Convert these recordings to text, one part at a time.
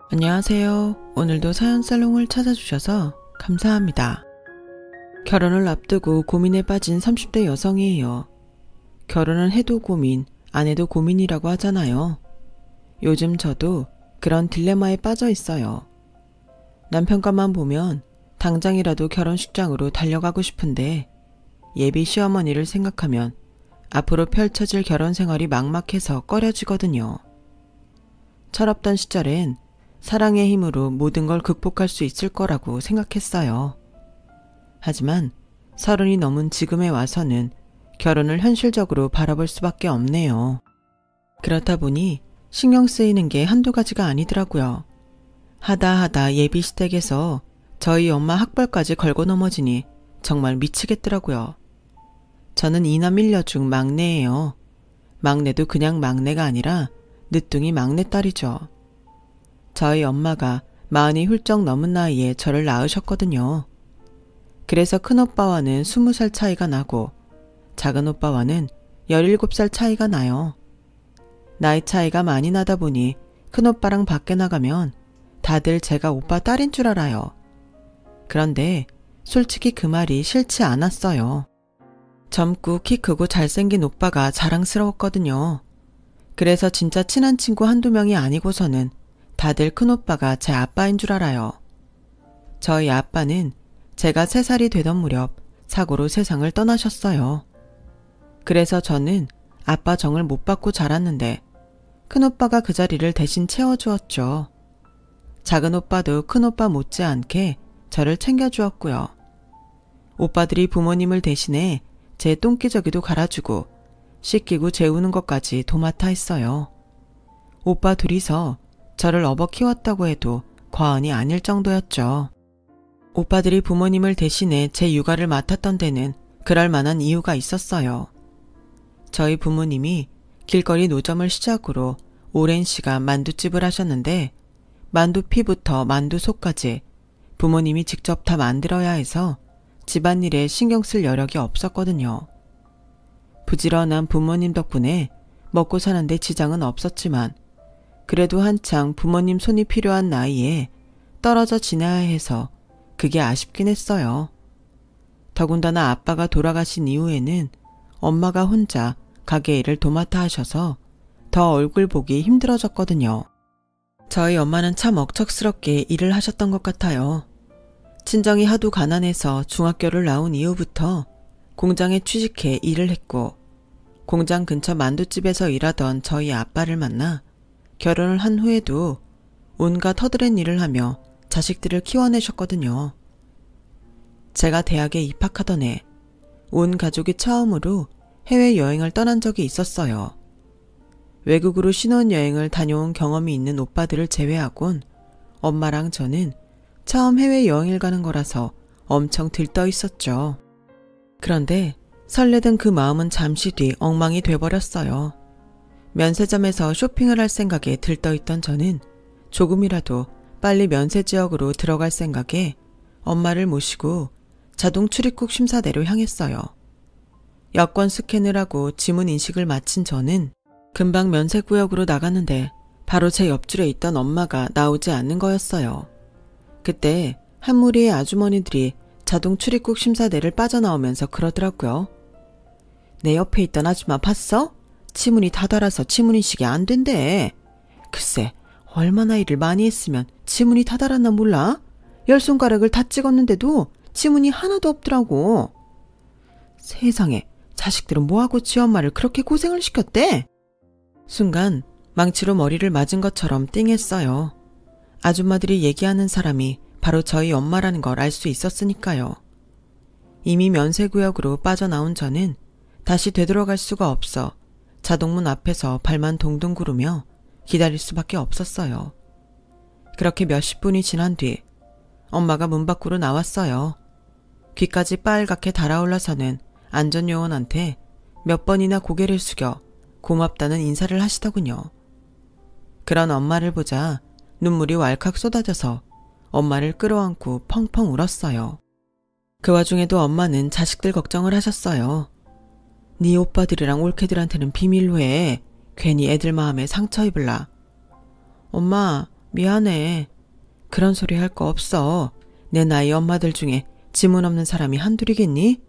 안녕하세요. 오늘도 사연살롱을 찾아주셔서 감사합니다. 결혼을 앞두고 고민에 빠진 30대 여성이에요. 결혼을 해도 고민, 안 해도 고민이라고 하잖아요. 요즘 저도 그런 딜레마에 빠져 있어요. 남편과만 보면 당장이라도 결혼식장으로 달려가고 싶은데 예비 시어머니를 생각하면 앞으로 펼쳐질 결혼 생활이 막막해서 꺼려지거든요. 철없던 시절엔 사랑의 힘으로 모든 걸 극복할 수 있을 거라고 생각했어요. 하지만 30이 넘은 지금에 와서는 결혼을 현실적으로 바라볼 수밖에 없네요. 그렇다 보니 신경 쓰이는 게 한두 가지가 아니더라고요. 하다 예비 시댁에서 저희 엄마 학벌까지 걸고 넘어지니 정말 미치겠더라고요. 저는 이남 1녀 중 막내예요. 막내도 그냥 막내가 아니라 늦둥이 막내딸이죠. 저희 엄마가 40이 훌쩍 넘은 나이에 저를 낳으셨거든요. 그래서 큰오빠와는 20살 차이가 나고 작은 오빠와는 17살 차이가 나요. 나이 차이가 많이 나다 보니 큰오빠랑 밖에 나가면 다들 제가 오빠 딸인 줄 알아요. 그런데 솔직히 그 말이 싫지 않았어요. 젊고 키 크고 잘생긴 오빠가 자랑스러웠거든요. 그래서 진짜 친한 친구 한두 명이 아니고서는 다들 큰오빠가 제 아빠인 줄 알아요. 저희 아빠는 제가 3살이 되던 무렵 사고로 세상을 떠나셨어요. 그래서 저는 아빠 정을 못 받고 자랐는데 큰오빠가 그 자리를 대신 채워주었죠. 작은 오빠도 큰오빠 못지않게 저를 챙겨주었고요. 오빠들이 부모님을 대신해 제 똥기저귀도 갈아주고 씻기고 재우는 것까지 도맡아 했어요. 오빠 둘이서 저를 업어 키웠다고 해도 과언이 아닐 정도였죠. 오빠들이 부모님을 대신해 제 육아를 맡았던 데는 그럴 만한 이유가 있었어요. 저희 부모님이 길거리 노점을 시작으로 오랜 시간 만두집을 하셨는데 만두피부터 만두속까지 부모님이 직접 다 만들어야 해서 집안일에 신경 쓸 여력이 없었거든요. 부지런한 부모님 덕분에 먹고 사는데 지장은 없었지만 그래도 한창 부모님 손이 필요한 나이에 떨어져 지내야 해서 그게 아쉽긴 했어요. 더군다나 아빠가 돌아가신 이후에는 엄마가 혼자 가게 일을 도맡아 하셔서 더 얼굴 보기 힘들어졌거든요. 저희 엄마는 참 억척스럽게 일을 하셨던 것 같아요. 친정이 하도 가난해서 중학교를 나온 이후부터 공장에 취직해 일을 했고 공장 근처 만두집에서 일하던 저희 아빠를 만나 결혼을 한 후에도 온갖 허드렛 일을 하며 자식들을 키워내셨거든요. 제가 대학에 입학하던 해 온 가족이 처음으로 해외여행을 떠난 적이 있었어요. 외국으로 신혼여행을 다녀온 경험이 있는 오빠들을 제외하곤 엄마랑 저는 처음 해외여행을 가는 거라서 엄청 들떠 있었죠. 그런데 설레던 그 마음은 잠시 뒤 엉망이 돼버렸어요. 면세점에서 쇼핑을 할 생각에 들떠있던 저는 조금이라도 빨리 면세지역으로 들어갈 생각에 엄마를 모시고 자동 출입국 심사대로 향했어요. 여권 스캔을 하고 지문 인식을 마친 저는 금방 면세구역으로 나갔는데 바로 제 옆줄에 있던 엄마가 나오지 않는 거였어요. 그때 한 무리의 아주머니들이 자동 출입국 심사대를 빠져나오면서 그러더라고요. 내 옆에 있던 아줌마 봤어? 지문이 다 달아서 지문 인식이 안 된대. 글쎄 얼마나 일을 많이 했으면 지문이 다 달았나 몰라? 10손가락을 다 찍었는데도 지문이 하나도 없더라고. 세상에 자식들은 뭐하고 지 엄마를 그렇게 고생을 시켰대? 순간 망치로 머리를 맞은 것처럼 띵했어요. 아줌마들이 얘기하는 사람이 바로 저희 엄마라는 걸 알 수 있었으니까요. 이미 면세구역으로 빠져나온 저는 다시 되돌아갈 수가 없어 자동문 앞에서 발만 동동 구르며 기다릴 수밖에 없었어요. 그렇게 몇십 분이 지난 뒤 엄마가 문 밖으로 나왔어요. 귀까지 빨갛게 달아올라서는 안전요원한테 몇 번이나 고개를 숙여 고맙다는 인사를 하시더군요. 그런 엄마를 보자 눈물이 왈칵 쏟아져서 엄마를 끌어안고 펑펑 울었어요. 그 와중에도 엄마는 자식들 걱정을 하셨어요. 네 오빠들이랑 올케들한테는 비밀로 해. 괜히 애들 마음에 상처 입을라. 엄마, 미안해. 그런 소리 할 거 없어. 내 나이 엄마들 중에 지문 없는 사람이 한둘이겠니?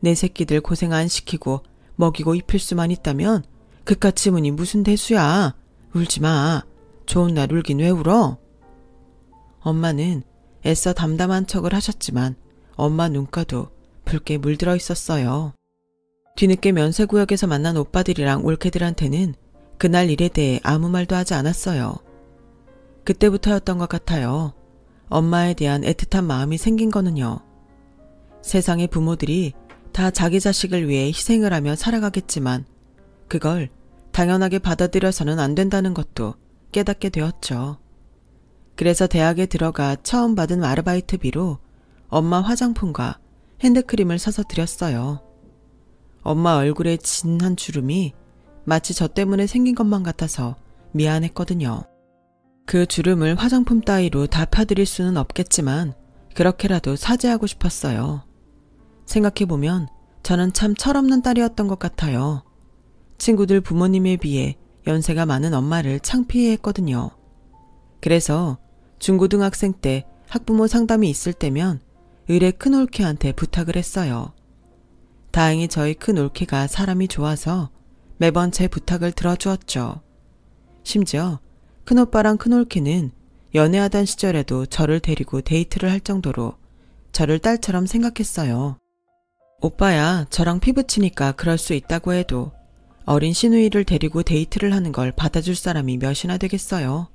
내 새끼들 고생 안 시키고 먹이고 입힐 수만 있다면 그깟 지문이 무슨 대수야. 울지 마. 좋은 날 울긴 왜 울어? 엄마는 애써 담담한 척을 하셨지만 엄마 눈가도 붉게 물들어 있었어요. 뒤늦게 면세구역에서 만난 오빠들이랑 올케들한테는 그날 일에 대해 아무 말도 하지 않았어요. 그때부터였던 것 같아요. 엄마에 대한 애틋한 마음이 생긴 거는요. 세상의 부모들이 다 자기 자식을 위해 희생을 하며 살아가겠지만 그걸 당연하게 받아들여서는 안 된다는 것도 깨닫게 되었죠. 그래서 대학에 들어가 처음 받은 아르바이트비로 엄마 화장품과 핸드크림을 사서 드렸어요. 엄마 얼굴에 진 한 주름이 마치 저 때문에 생긴 것만 같아서 미안했거든요. 그 주름을 화장품 따위로 다 펴드릴 수는 없겠지만 그렇게라도 사죄하고 싶었어요. 생각해보면 저는 참 철없는 딸이었던 것 같아요. 친구들 부모님에 비해 연세가 많은 엄마를 창피해했거든요. 그래서 중고등학생 때 학부모 상담이 있을 때면 의뢰 큰올케한테 부탁을 했어요. 다행히 저희 큰올케가 사람이 좋아서 매번 제 부탁을 들어주었죠. 심지어 큰오빠랑 큰올케는 연애하던 시절에도 저를 데리고 데이트를 할 정도로 저를 딸처럼 생각했어요. 오빠야 저랑 피부치니까 그럴 수 있다고 해도 어린 시누이를 데리고 데이트를 하는 걸 받아줄 사람이 몇이나 되겠어요.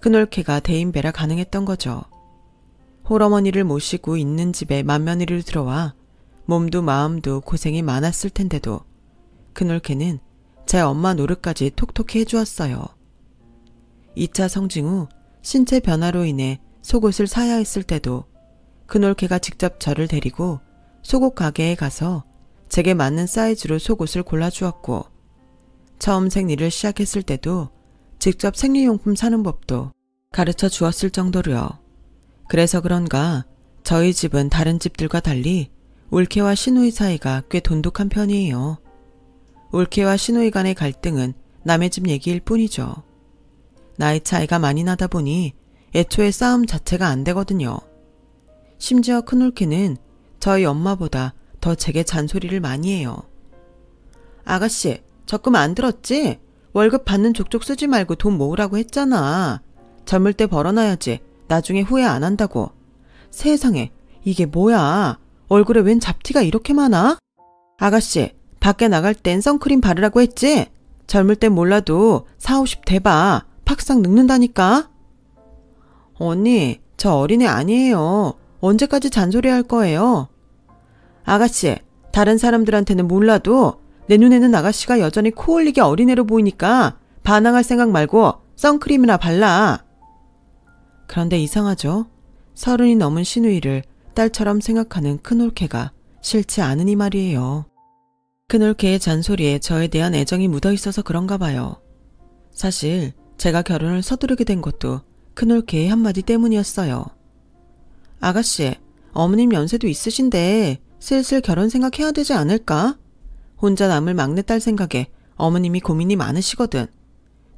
큰올케가 대인배라 가능했던 거죠. 홀어머니를 모시고 있는 집에 맏며느리로 들어와 몸도 마음도 고생이 많았을 텐데도 큰올케는 제 엄마 노릇까지 톡톡히 해주었어요. 2차 성징 후 신체 변화로 인해 속옷을 사야 했을 때도 큰올케가 직접 저를 데리고 속옷 가게에 가서 제게 맞는 사이즈로 속옷을 골라주었고 처음 생리를 시작했을 때도 직접 생리용품 사는 법도 가르쳐 주었을 정도로요. 그래서 그런가 저희 집은 다른 집들과 달리 올케와 시누이 사이가 꽤 돈독한 편이에요. 올케와 시누이 간의 갈등은 남의 집 얘기일 뿐이죠. 나이 차이가 많이 나다 보니 애초에 싸움 자체가 안 되거든요. 심지어 큰올케는 저희 엄마보다 더 제게 잔소리를 많이 해요. 아가씨, 적금 안 들었지? 월급 받는 족족 쓰지 말고 돈 모으라고 했잖아. 젊을 때 벌어놔야지 나중에 후회 안 한다고. 세상에, 이게 뭐야? 얼굴에 웬 잡티가 이렇게 많아? 아가씨, 밖에 나갈 땐 선크림 바르라고 했지? 젊을 땐 몰라도 40, 50 돼봐. 팍싹 늙는다니까? 언니, 저 어린애 아니에요. 언제까지 잔소리 할 거예요? 아가씨, 다른 사람들한테는 몰라도 내 눈에는 아가씨가 여전히 코 올리게 어린애로 보이니까 반항할 생각 말고 선크림이나 발라. 그런데 이상하죠? 30이 넘은 시누이를 딸처럼 생각하는 큰올케가 싫지 않으니 말이에요. 큰올케의 잔소리에 저에 대한 애정이 묻어있어서 그런가 봐요. 사실 제가 결혼을 서두르게 된 것도 큰올케의 한마디 때문이었어요. 아가씨, 어머님 연세도 있으신데 슬슬 결혼 생각해야 되지 않을까? 혼자 남을 막내딸 생각에 어머님이 고민이 많으시거든.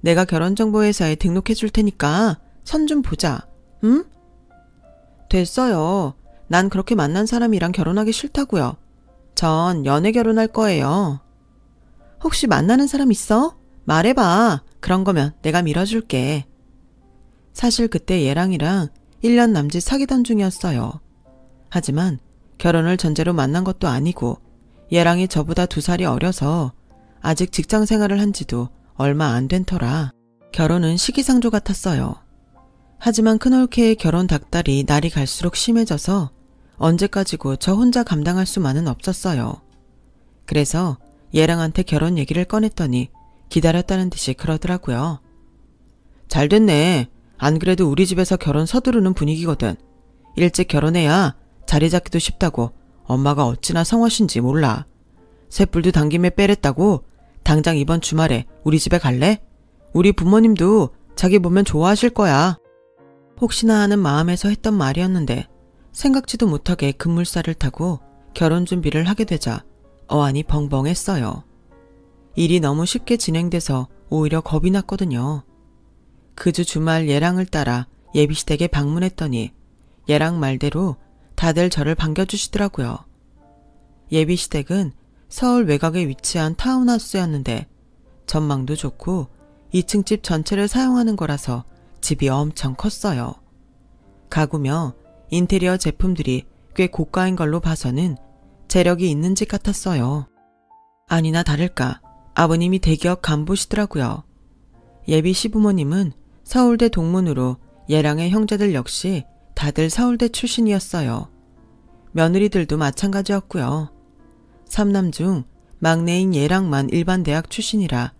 내가 결혼정보회사에 등록해 줄 테니까 선 좀 보자. 응? 됐어요. 난 그렇게 만난 사람이랑 결혼하기 싫다고요. 전 연애 결혼할 거예요. 혹시 만나는 사람 있어? 말해봐. 그런 거면 내가 밀어줄게. 사실 그때 얘랑이랑 1년 남짓 사귀던 중이었어요. 하지만 결혼을 전제로 만난 것도 아니고 얘랑이 저보다 2살이 어려서 아직 직장 생활을 한 지도 얼마 안 된 터라 결혼은 시기상조 같았어요. 하지만 큰올케의 결혼 닥달이 날이 갈수록 심해져서 언제까지고 저 혼자 감당할 수만은 없었어요. 그래서 얘랑한테 결혼 얘기를 꺼냈더니 기다렸다는 듯이 그러더라고요. 잘 됐네. 안 그래도 우리 집에서 결혼 서두르는 분위기거든. 일찍 결혼해야 자리 잡기도 쉽다고 엄마가 어찌나 성하신지 몰라. 쇳불도 당김에 빼랬다고 당장 이번 주말에 우리 집에 갈래? 우리 부모님도 자기 보면 좋아하실 거야. 혹시나 하는 마음에서 했던 말이었는데 생각지도 못하게 급물살을 타고 결혼 준비를 하게 되자 어안이 벙벙했어요. 일이 너무 쉽게 진행돼서 오히려 겁이 났거든요. 그 주 주말 예랑을 따라 예비시댁에 방문했더니 예랑 말대로 다들 저를 반겨주시더라고요. 예비시댁은 서울 외곽에 위치한 타운하우스였는데 전망도 좋고 2층 집 전체를 사용하는 거라서 집이 엄청 컸어요. 가구며 인테리어 제품들이 꽤 고가인 걸로 봐서는 재력이 있는 집 같았어요. 아니나 다를까 아버님이 대기업 간부시더라고요. 예비 시부모님은 서울대 동문으로 예랑의 형제들 역시 다들 서울대 출신이었어요. 며느리들도 마찬가지였고요. 3남 중 막내인 예랑만 일반 대학 출신이라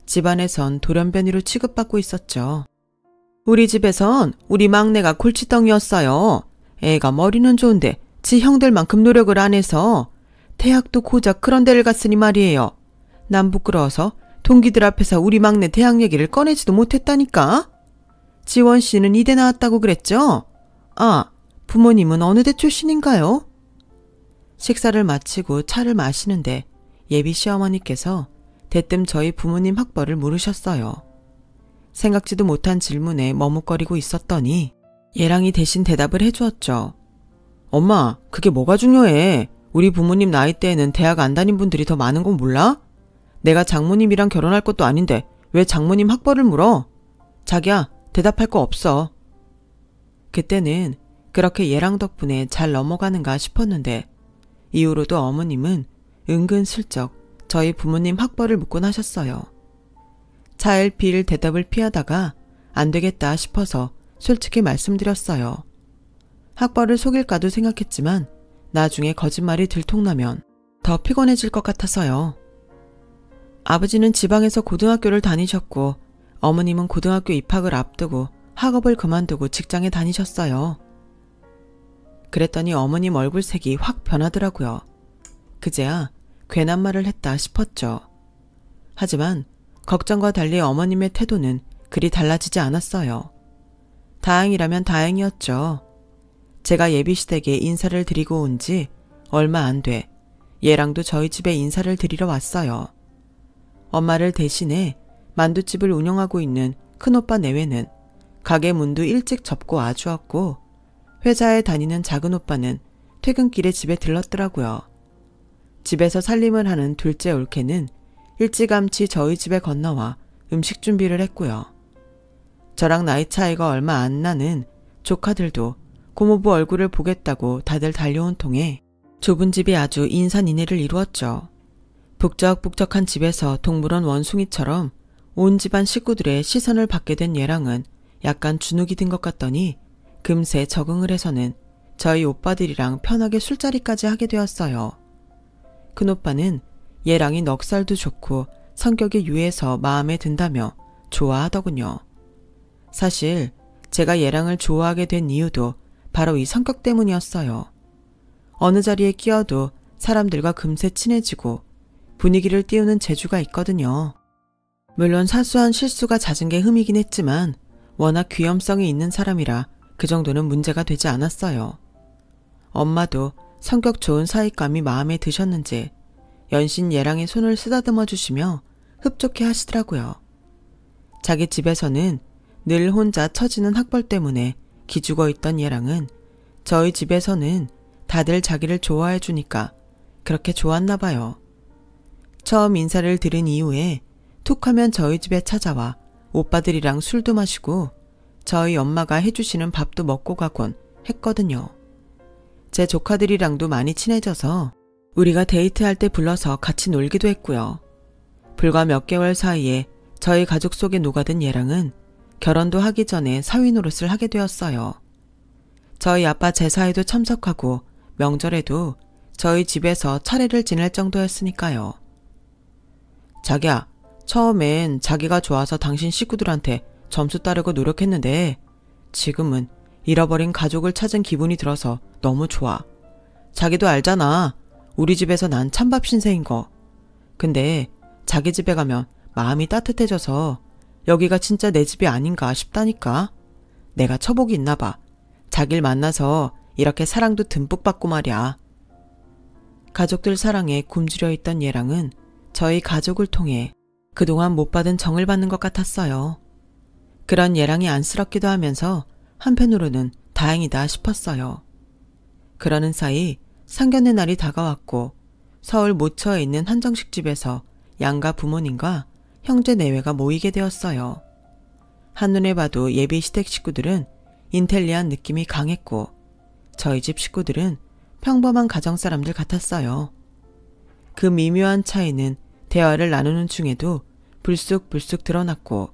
집안에선 돌연변이로 취급받고 있었죠. 우리 집에선 우리 막내가 골칫덩이였어요. 애가 머리는 좋은데 지 형들만큼 노력을 안 해서 대학도 고작 그런 데를 갔으니 말이에요. 난 부끄러워서 동기들 앞에서 우리 막내 대학 얘기를 꺼내지도 못했다니까. 지원 씨는 이대 나왔다고 그랬죠? 아, 부모님은 어느 대 출신인가요? 식사를 마치고 차를 마시는데 예비 시어머니께서 대뜸 저희 부모님 학벌을 물으셨어요. 생각지도 못한 질문에 머뭇거리고 있었더니 예랑이 대신 대답을 해주었죠. 엄마, 그게 뭐가 중요해? 우리 부모님 나이대에는 대학 안 다닌 분들이 더 많은 건 몰라? 내가 장모님이랑 결혼할 것도 아닌데 왜 장모님 학벌을 물어? 자기야, 대답할 거 없어. 그때는 그렇게 예랑 덕분에 잘 넘어가는가 싶었는데 이후로도 어머님은 은근슬쩍 저희 부모님 학벌을 묻곤 하셨어요. 차일피일 대답을 피하다가 안 되겠다 싶어서 솔직히 말씀드렸어요. 학벌을 속일까도 생각했지만 나중에 거짓말이 들통나면 더 피곤해질 것 같아서요. 아버지는 지방에서 고등학교를 다니셨고 어머님은 고등학교 입학을 앞두고 학업을 그만두고 직장에 다니셨어요. 그랬더니 어머님 얼굴색이 확 변하더라고요. 그제야 괜한 말을 했다 싶었죠. 하지만 걱정과 달리 어머님의 태도는 그리 달라지지 않았어요. 다행이라면 다행이었죠. 제가 예비시댁에 인사를 드리고 온 지 얼마 안 돼 얘랑도 저희 집에 인사를 드리러 왔어요. 엄마를 대신해 만두집을 운영하고 있는 큰오빠 내외는 가게 문도 일찍 접고 아주었고 회사에 다니는 작은 오빠는 퇴근길에 집에 들렀더라고요. 집에서 살림을 하는 둘째 올케는 일찌감치 저희 집에 건너와 음식 준비를 했고요. 저랑 나이 차이가 얼마 안 나는 조카들도 고모부 얼굴을 보겠다고 다들 달려온 통에 좁은 집이 아주 인산인해를 이루었죠. 북적북적한 집에서 동물원 원숭이처럼 온 집안 식구들의 시선을 받게 된 예랑은 약간 주눅이 든 것 같더니 금세 적응을 해서는 저희 오빠들이랑 편하게 술자리까지 하게 되었어요. 큰오빠는 예랑이 넉살도 좋고 성격이 유해서 마음에 든다며 좋아하더군요. 사실 제가 예랑을 좋아하게 된 이유도 바로 이 성격 때문이었어요. 어느 자리에 끼어도 사람들과 금세 친해지고 분위기를 띄우는 재주가 있거든요. 물론 사소한 실수가 잦은 게 흠이긴 했지만 워낙 귀염성이 있는 사람이라 그 정도는 문제가 되지 않았어요. 엄마도 성격 좋은 사윗감이 마음에 드셨는지 연신 예랑의 손을 쓰다듬어 주시며 흡족해 하시더라고요. 자기 집에서는 늘 혼자 처지는 학벌 때문에 기죽어 있던 예랑은 저희 집에서는 다들 자기를 좋아해 주니까 그렇게 좋았나 봐요. 처음 인사를 들은 이후에 툭 하면 저희 집에 찾아와 오빠들이랑 술도 마시고 저희 엄마가 해주시는 밥도 먹고 가곤 했거든요. 제 조카들이랑도 많이 친해져서 우리가 데이트할 때 불러서 같이 놀기도 했고요. 불과 몇 개월 사이에 저희 가족 속에 녹아든 예랑은 결혼도 하기 전에 사위 노릇을 하게 되었어요. 저희 아빠 제사에도 참석하고 명절에도 저희 집에서 차례를 지낼 정도였으니까요. 자기야, 처음엔 자기가 좋아서 당신 식구들한테 점수 따르고 노력했는데 지금은 잃어버린 가족을 찾은 기분이 들어서 너무 좋아. 자기도 알잖아. 우리 집에서 난 찬밥 신세인 거. 근데 자기 집에 가면 마음이 따뜻해져서 여기가 진짜 내 집이 아닌가 싶다니까. 내가 처복이 있나 봐. 자기를 만나서 이렇게 사랑도 듬뿍 받고 말이야. 가족들 사랑에 굶주려 있던 예랑은 저희 가족을 통해 그동안 못 받은 정을 받는 것 같았어요. 그런 예랑이 안쓰럽기도 하면서 한편으로는 다행이다 싶었어요. 그러는 사이 상견례 날이 다가왔고 서울 모처에 있는 한정식 집에서 양가 부모님과 형제 내외가 모이게 되었어요. 한눈에 봐도 예비 시댁 식구들은 인텔리한 느낌이 강했고 저희 집 식구들은 평범한 가정 사람들 같았어요. 그 미묘한 차이는 대화를 나누는 중에도 불쑥불쑥 드러났고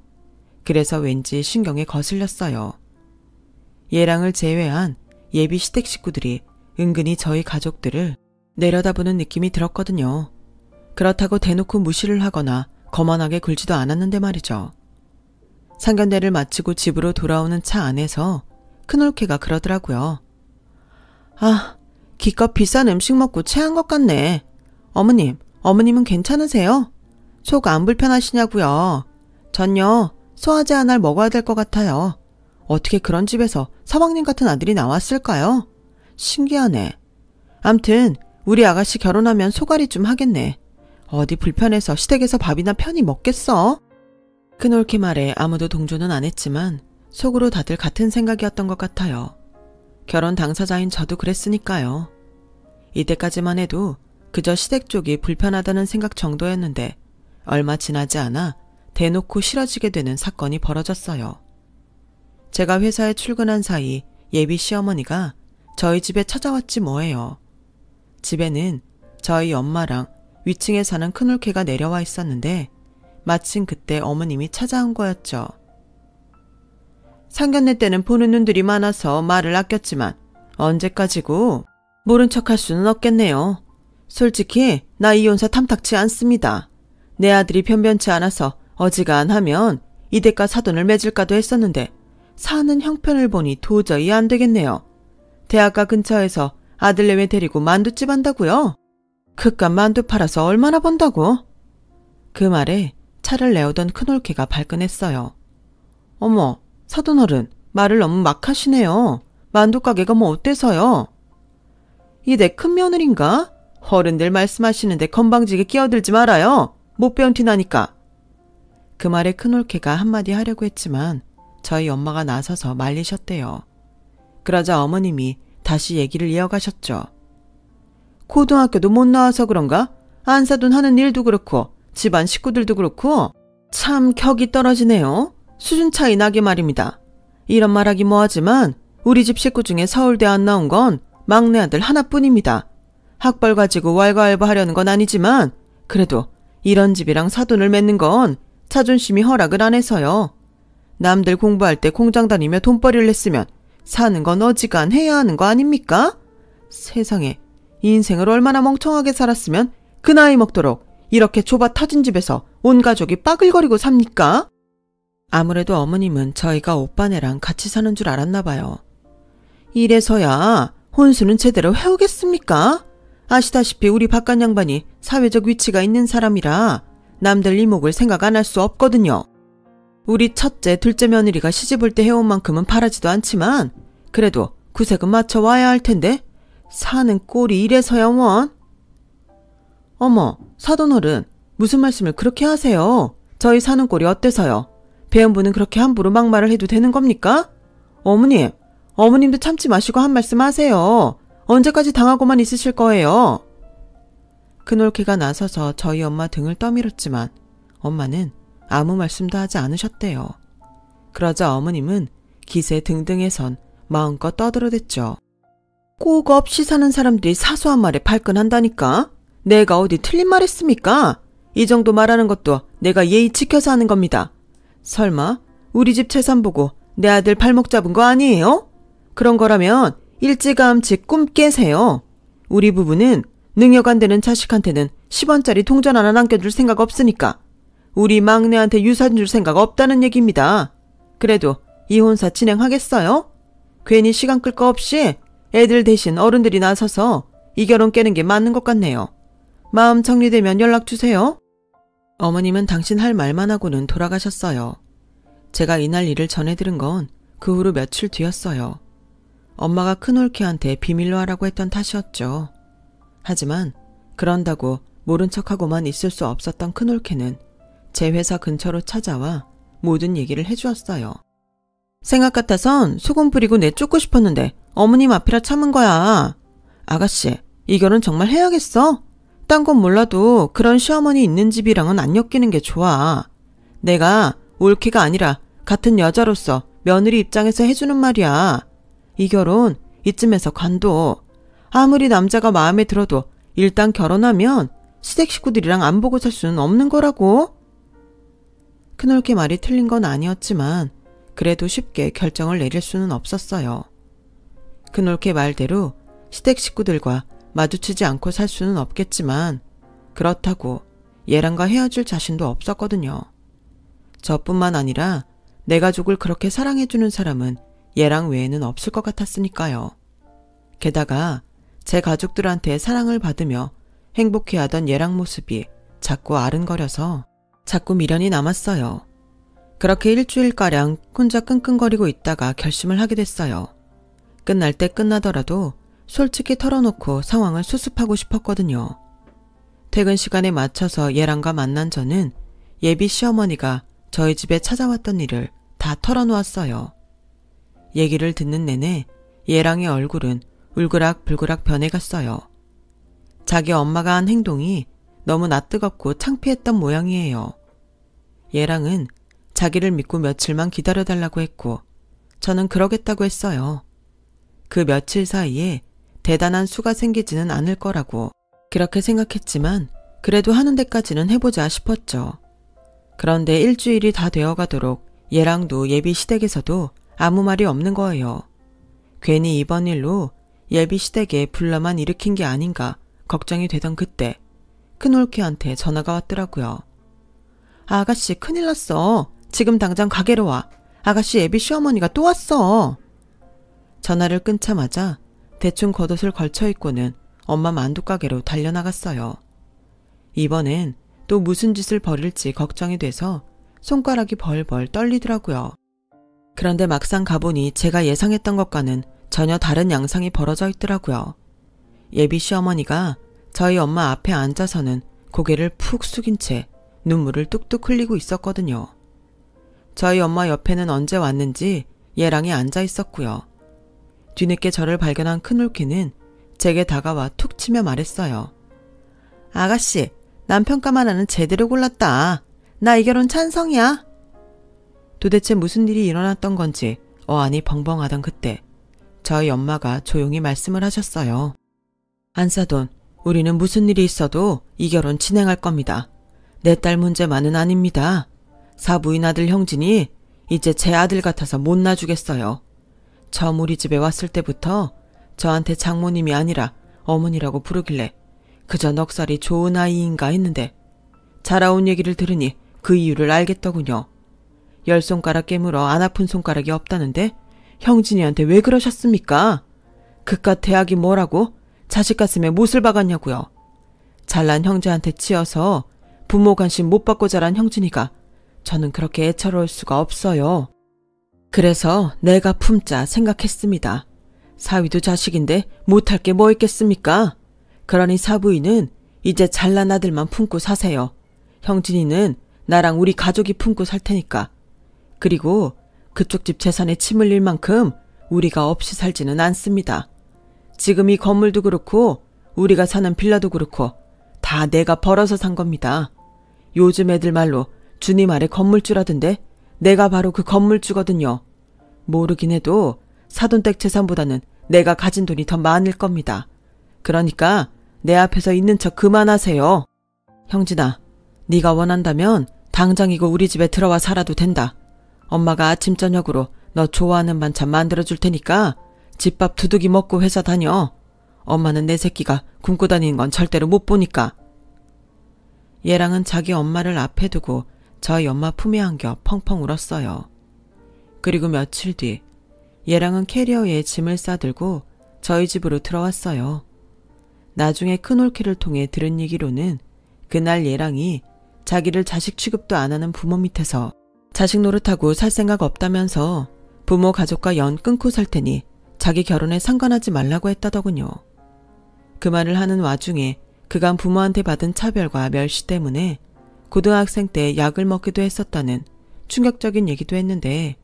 그래서 왠지 신경에 거슬렸어요. 예랑을 제외한 예비 시댁 식구들이 은근히 저희 가족들을 내려다보는 느낌이 들었거든요. 그렇다고 대놓고 무시를 하거나 거만하게 굴지도 않았는데 말이죠. 상견례를 마치고 집으로 돌아오는 차 안에서 큰올케가 그러더라고요. 아, 기껏 비싼 음식 먹고 체한 것 같네. 어머님은 괜찮으세요? 속 안 불편하시냐고요? 전요, 소화제 하나를 먹어야 될 것 같아요. 어떻게 그런 집에서 서방님 같은 아들이 나왔을까요? 신기하네. 암튼 우리 아가씨 결혼하면 소갈이 좀 하겠네. 어디 불편해서 시댁에서 밥이나 편히 먹겠어? 큰올케 말에 아무도 동조는 안 했지만 속으로 다들 같은 생각이었던 것 같아요. 결혼 당사자인 저도 그랬으니까요. 이때까지만 해도 그저 시댁 쪽이 불편하다는 생각 정도였는데 얼마 지나지 않아 대놓고 싫어지게 되는 사건이 벌어졌어요. 제가 회사에 출근한 사이 예비 시어머니가 저희 집에 찾아왔지 뭐예요. 집에는 저희 엄마랑 위층에 사는 큰올케가 내려와 있었는데 마침 그때 어머님이 찾아온 거였죠. 상견례 때는 보는 눈들이 많아서 말을 아꼈지만 언제까지고 모른 척할 수는 없겠네요. 솔직히 나 이혼사 탐탁치 않습니다. 내 아들이 변변치 않아서 어지간하면 이대가 사돈을 맺을까도 했었는데 사는 형편을 보니 도저히 안 되겠네요. 대학가 근처에서 아들내외 데리고 만두집 한다고요? 그깟 만두 팔아서 얼마나 번다고? 그 말에 차를 내오던 큰올케가 발끈했어요. 어머, 사돈어른, 말을 너무 막 하시네요. 만두 가게가 뭐 어때서요? 이 내 큰며느린가? 어른들 말씀하시는데 건방지게 끼어들지 말아요. 못 배운 티 나니까. 그 말에 큰올케가 한마디 하려고 했지만 저희 엄마가 나서서 말리셨대요. 그러자 어머님이 다시 얘기를 이어가셨죠. 고등학교도 못 나와서 그런가? 안사돈 하는 일도 그렇고 집안 식구들도 그렇고 참 격이 떨어지네요. 수준 차이 나게 말입니다. 이런 말하기 뭐하지만 우리 집 식구 중에 서울대 안 나온 건 막내 아들 하나뿐입니다. 학벌 가지고 왈가왈부하려는 건 아니지만 그래도 이런 집이랑 사돈을 맺는 건 자존심이 허락을 안 해서요. 남들 공부할 때 공장 다니며 돈벌이를 했으면 사는 건 어지간해야 하는 거 아닙니까? 세상에, 인생을 얼마나 멍청하게 살았으면 그 나이 먹도록 이렇게 좁아 터진 집에서 온 가족이 빠글거리고 삽니까? 아무래도 어머님은 저희가 오빠네랑 같이 사는 줄 알았나 봐요. 이래서야 혼수는 제대로 해오겠습니까? 아시다시피 우리 박간 양반이 사회적 위치가 있는 사람이라 남들 이목을 생각 안 할 수 없거든요. 우리 첫째, 둘째 며느리가 시집올 때 해온 만큼은 바라지도 않지만 그래도 구색은 맞춰와야 할 텐데 사는 꼴이 이래서야 원. 어머, 사돈어른, 무슨 말씀을 그렇게 하세요? 저희 사는 꼴이 어때서요? 배은부는 그렇게 함부로 막말을 해도 되는 겁니까? 어머님도 참지 마시고 한 말씀 하세요. 언제까지 당하고만 있으실 거예요? 큰올케가 나서서 저희 엄마 등을 떠밀었지만 엄마는 아무 말씀도 하지 않으셨대요. 그러자 어머님은 기세 등등해선 마음껏 떠들어댔죠. 꼭 없이 사는 사람들이 사소한 말에 발끈한다니까? 내가 어디 틀린 말 했습니까? 이 정도 말하는 것도 내가 예의 지켜서 하는 겁니다. 설마 우리 집 재산 보고 내 아들 발목 잡은 거 아니에요? 그런 거라면 일찌감치 꿈 깨세요. 우리 부부는 능력 안 되는 자식한테는 10원짜리 동전 하나 남겨줄 생각 없으니까 우리 막내한테 유산 줄 생각 없다는 얘기입니다. 그래도 이혼사 진행하겠어요? 괜히 시간 끌 거 없이 애들 대신 어른들이 나서서 이 결혼 깨는 게 맞는 것 같네요. 마음 정리되면 연락 주세요. 어머님은 당신 할 말만 하고는 돌아가셨어요. 제가 이날 일을 전해 들은 건 그 후로 며칠 뒤였어요. 엄마가 큰올케한테 비밀로 하라고 했던 탓이었죠. 하지만 그런다고 모른 척하고만 있을 수 없었던 큰올케는 제 회사 근처로 찾아와 모든 얘기를 해주었어요. 생각 같아선 소금 뿌리고 내쫓고 싶었는데 어머님 앞이라 참은 거야. 아가씨, 이 결혼 정말 해야겠어? 딴 건 몰라도 그런 시어머니 있는 집이랑은 안 엮이는 게 좋아. 내가 올케가 아니라 같은 여자로서 며느리 입장에서 해주는 말이야. 이 결혼 이쯤에서 관둬. 아무리 남자가 마음에 들어도 일단 결혼하면 시댁 식구들이랑 안 보고 살 수는 없는 거라고. 큰올케 말이 틀린 건 아니었지만 그래도 쉽게 결정을 내릴 수는 없었어요. 큰올케 말대로 시댁 식구들과 마주치지 않고 살 수는 없겠지만 그렇다고 얘랑과 헤어질 자신도 없었거든요. 저뿐만 아니라 내 가족을 그렇게 사랑해주는 사람은 얘랑 외에는 없을 것 같았으니까요. 게다가 제 가족들한테 사랑을 받으며 행복해하던 얘랑 모습이 자꾸 아른거려서 자꾸 미련이 남았어요. 그렇게 일주일가량 혼자 끙끙거리고 있다가 결심을 하게 됐어요. 끝날 때 끝나더라도 솔직히 털어놓고 상황을 수습하고 싶었거든요. 퇴근 시간에 맞춰서 얘랑과 만난 저는 예비 시어머니가 저희 집에 찾아왔던 일을 다 털어놓았어요. 얘기를 듣는 내내 얘랑의 얼굴은 울그락불그락 변해갔어요. 자기 엄마가 한 행동이 너무 낯뜨겁고 창피했던 모양이에요. 얘랑은 자기를 믿고 며칠만 기다려달라고 했고 저는 그러겠다고 했어요. 그 며칠 사이에 대단한 수가 생기지는 않을 거라고 그렇게 생각했지만 그래도 하는 데까지는 해보자 싶었죠. 그런데 일주일이 다 되어가도록 얘랑도 예비 시댁에서도 아무 말이 없는 거예요. 괜히 이번 일로 예비 시댁에 분란만 일으킨 게 아닌가 걱정이 되던 그때 큰올케한테 전화가 왔더라고요. 아가씨 큰일 났어. 지금 당장 가게로 와. 아가씨 예비 시어머니가 또 왔어. 전화를 끊자마자 대충 겉옷을 걸쳐입고는 엄마 만두가게로 달려나갔어요. 이번엔 또 무슨 짓을 벌일지 걱정이 돼서 손가락이 벌벌 떨리더라고요. 그런데 막상 가보니 제가 예상했던 것과는 전혀 다른 양상이 벌어져 있더라고요. 예비 시어머니가 저희 엄마 앞에 앉아서는 고개를 푹 숙인 채 눈물을 뚝뚝 흘리고 있었거든요. 저희 엄마 옆에는 언제 왔는지 얘랑이 앉아 있었고요. 뒤늦게 저를 발견한 큰올케는 제게 다가와 툭 치며 말했어요. 아가씨, 남편감 하나는 제대로 골랐다. 나 이 결혼 찬성이야. 도대체 무슨 일이 일어났던 건지 어안이 벙벙하던 그때 저희 엄마가 조용히 말씀을 하셨어요. 안사돈, 우리는 무슨 일이 있어도 이 결혼 진행할 겁니다. 내 딸 문제만은 아닙니다. 사부인 아들 형진이 이제 제 아들 같아서 못 놔주겠어요. 처음 우리 집에 왔을 때부터 저한테 장모님이 아니라 어머니라고 부르길래 그저 넉살이 좋은 아이인가 했는데 자라온 얘기를 들으니 그 이유를 알겠더군요. 10손가락 깨물어 안 아픈 손가락이 없다는데 형진이한테 왜 그러셨습니까? 그깟 대학이 뭐라고 자식 가슴에 못을 박았냐고요. 잘난 형제한테 치여서 부모 관심 못 받고 자란 형진이가 저는 그렇게 애처로울 수가 없어요. 그래서 내가 품자 생각했습니다. 사위도 자식인데 못할 게 뭐 있겠습니까? 그러니 사부인은 이제 잘난 아들만 품고 사세요. 형진이는 나랑 우리 가족이 품고 살 테니까. 그리고 그쪽 집 재산에 침 흘릴 만큼 우리가 없이 살지는 않습니다. 지금 이 건물도 그렇고 우리가 사는 빌라도 그렇고 다 내가 벌어서 산 겁니다. 요즘 애들 말로 주님 아래 건물주라던데 내가 바로 그 건물주거든요. 모르긴 해도 사돈댁 재산보다는 내가 가진 돈이 더 많을 겁니다. 그러니까 내 앞에서 있는 척 그만하세요. 형진아, 네가 원한다면 당장이고 우리 집에 들어와 살아도 된다. 엄마가 아침 저녁으로 너 좋아하는 반찬 만들어줄 테니까 집밥 두둑이 먹고 회사 다녀. 엄마는 내 새끼가 굶고 다니는 건 절대로 못 보니까. 얘랑은 자기 엄마를 앞에 두고 저희 엄마 품에 안겨 펑펑 울었어요. 그리고 며칠 뒤 얘랑은 캐리어에 짐을 싸들고 저희 집으로 들어왔어요. 나중에 큰올케를 통해 들은 얘기로는 그날 얘랑이 자기를 자식 취급도 안 하는 부모 밑에서 자식 노릇하고 살 생각 없다면서 부모 가족과 연 끊고 살 테니 자기 결혼에 상관하지 말라고 했다더군요. 그 말을 하는 와중에 그간 부모한테 받은 차별과 멸시 때문에 고등학생 때 약을 먹기도 했었다는 충격적인 얘기도 했는데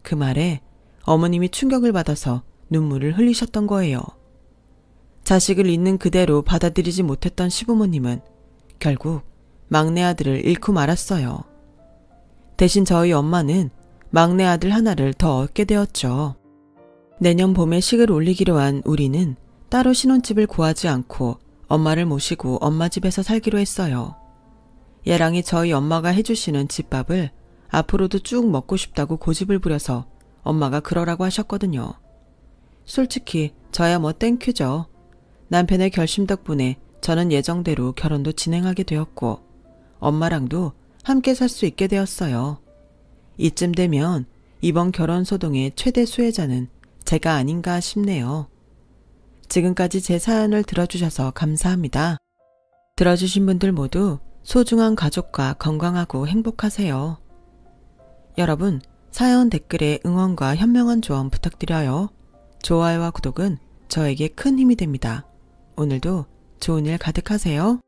그 말에 어머님이 충격을 받아서 눈물을 흘리셨던 거예요. 자식을 있는 그대로 받아들이지 못했던 시부모님은 결국 막내 아들을 잃고 말았어요. 대신 저희 엄마는 막내 아들 하나를 더 얻게 되었죠. 내년 봄에 식을 올리기로 한 우리는 따로 신혼집을 구하지 않고 엄마를 모시고 엄마 집에서 살기로 했어요. 얘랑이 저희 엄마가 해주시는 집밥을 앞으로도 쭉 먹고 싶다고 고집을 부려서 엄마가 그러라고 하셨거든요. 솔직히 저야 뭐 땡큐죠. 남편의 결심 덕분에 저는 예정대로 결혼도 진행하게 되었고 엄마랑도 함께 살 수 있게 되었어요. 이쯤 되면 이번 결혼 소동의 최대 수혜자는 제가 아닌가 싶네요. 지금까지 제 사연을 들어주셔서 감사합니다. 들어주신 분들 모두 소중한 가족과 건강하고 행복하세요. 여러분, 사연 댓글에 응원과 현명한 조언 부탁드려요. 좋아요와 구독은 저에게 큰 힘이 됩니다. 오늘도 좋은 일 가득하세요.